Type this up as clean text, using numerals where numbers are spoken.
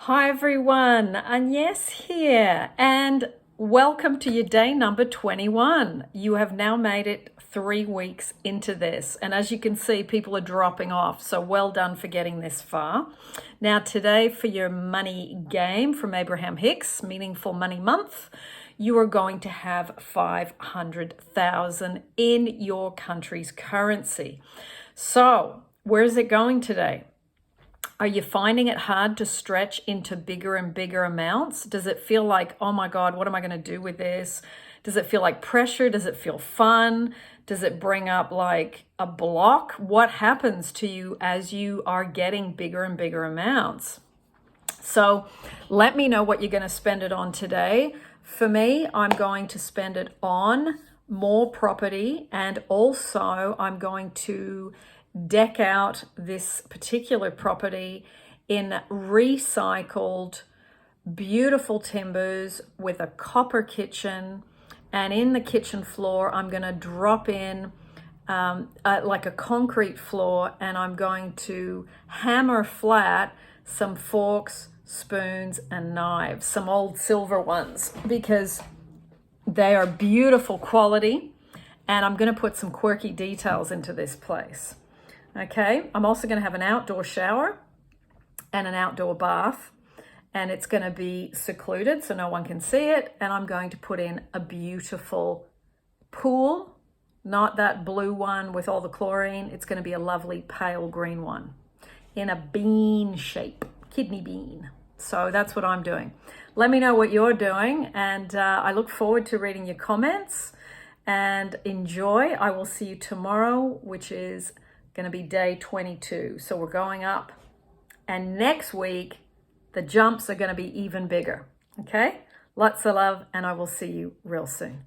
Hi everyone, Agnes here, and welcome to your day number 21. You have now made it 3 weeks into this, and as you can see, people are dropping off, so well done for getting this far. Now, today for your money game from Abraham Hicks, Meaningful Money Month, you are going to have 500,000 in your country's currency. So, where is it going today? Are you finding it hard to stretch into bigger and bigger amounts? Does it feel like, oh my God, what am I going to do with this? Does it feel like pressure? Does it feel fun? Does it bring up like a block? What happens to you as you are getting bigger and bigger amounts? So let me know what you're going to spend it on today. For me, I'm going to spend it on more property, and also I'm going to deck out this particular property in recycled, beautiful timbers with a copper kitchen. And in the kitchen floor, I'm going to drop in like a concrete floor, and I'm going to hammer flat some forks, spoons, and knives, some old silver ones, because they are beautiful quality. And I'm going to put some quirky details into this place. Okay, I'm also going to have an outdoor shower and an outdoor bath, and it's going to be secluded so no one can see it. And I'm going to put in a beautiful pool, not that blue one with all the chlorine. It's going to be a lovely pale green one in a bean shape, kidney bean. So that's what I'm doing. Let me know what you're doing, and I look forward to reading your comments. And enjoy. I will see you tomorrow, which is going to be day 22. So we're going up. And next week, the jumps are going to be even bigger. Okay? Lots of love, and I will see you real soon.